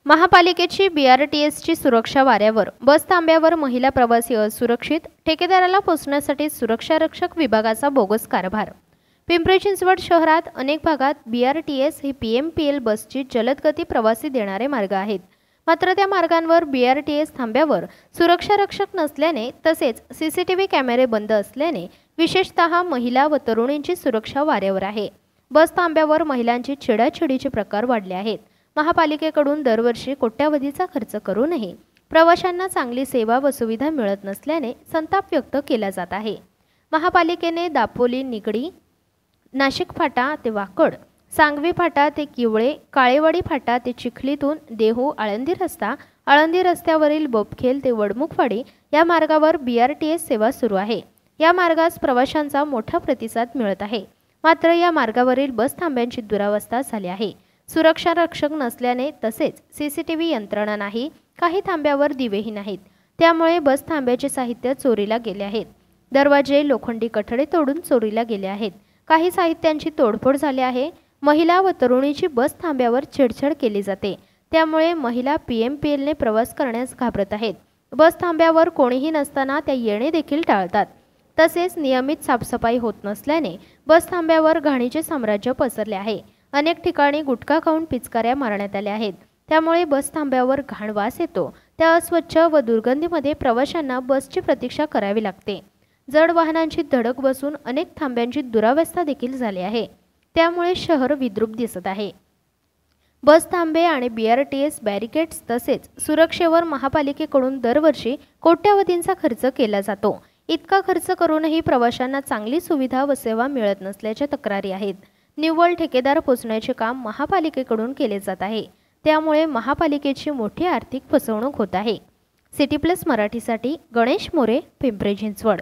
महापालिकेची बीआरटीएसची सुरक्षा वाऱ्यावर, बस थांब्यावर महिला प्रवासी असुरक्षित, ठेकेदाराला पोहोचण्यासाठी सुरक्षारक्षक विभागाचा बोगस कारभार। पिंपरी चिंचवड शहरात अनेक भागात बीआरटीएस ही पीएमपीएल बसची जलदगती प्रवासी देणारे मार्ग आहेत। मात्र त्या मार्गांवर बीआरटीएस थांब्यावर सुरक्षारक्षक नसल्याने तसेच सीसीटीव्ही कॅमेरे बंद असल्याने विशेषतः महिला व तरुणींची सुरक्षा वाऱ्यावर आहे। बस थांब्यावर महिलांची छेडाछेडीचे प्रकार वाढले आहेत। महापालिकेकडून दरवर्षी कोट्यावधीचा खर्च करूनही प्रवाशांना चांगली सेवा व सुविधा मिळत नसल्याने संताप व्यक्त केला जात आहे। महापालिकेने दापोली निगडी, नाशिक फाटा ते वाकड, सांगवी फाटा ते किवळे, काळेवाडी फाटा ते चिखलीतून देहू आळंदी रस्ता, आळंदी रस्त्यावरील बोपखेल ते वडमुखवाडी या मार्गावर बीआरटीएस सेवा सुरू आहे। या मार्गास प्रवाशांचा मोठा प्रतिसाद मिळत आहे। मात्र या मार्गावरील बस थांब्यांची दुरावस्था झाली आहे। सुरक्षा रक्षक नसल्याने तसेच सीसीटीव्ही यंत्रणा नाही, काही थांब्यावर दिवेही नाहीत, त्यामुळे बस थांब्याचे साहित्य चोरीला गेले आहेत। दरवाजे, लोखंडी कठडे तोडून चोरीला गेले आहेत। काही साहित्यांची तोडफोड झाली आहे। महिला व तरुणीची बस थांब्यावर छेडछाड केली जाते, त्यामुळे महिला पीएमपीएलने प्रवास करण्यास घाबरत आहेत। बस थांब्यावर कोणीही नसताना त्या येणे देखील टाळतात। तसेच नियमित साफसफाई होत नसल्याने बस थांब्यावर घाणीचे साम्राज्य पसरले आहे। अनेक ठिकाणी गुटखा खाऊन पिचकाऱ्या मारण्यात आल्या आहेत, त्यामुळे बस थांब्यावर घाण वास येतो। त्या अस्वच्छ व दुर्गंधीमध्ये प्रवाशांना बसची प्रतीक्षा करावी लागते। जड वाहनांची धडक बसून अनेक थांब्यांची दुरावस्था देखील झाली आहे, त्यामुळे शहर विद्रूप दिसत आहे। बस थांबे आणि बीआरटीएस बॅरिकेड्स तसेच सुरक्षेवर महापालिकेकडून दरवर्षी कोट्यावधींचा खर्च केला जातो। इतका खर्च करूनही प्रवाशांना चांगली सुविधा व सेवा मिळत नसल्याच्या तक्रारी आहेत। निव्वळ ठेकेदार पोचण्याचे काम महापालिकेकडून केले जात आहे, त्यामुळे महापालिकेची मोठी आर्थिक फसवणूक होत आहे। सिटी प्लस मराठीसाठी गणेश मोरे, पिंपरी चिंचवड।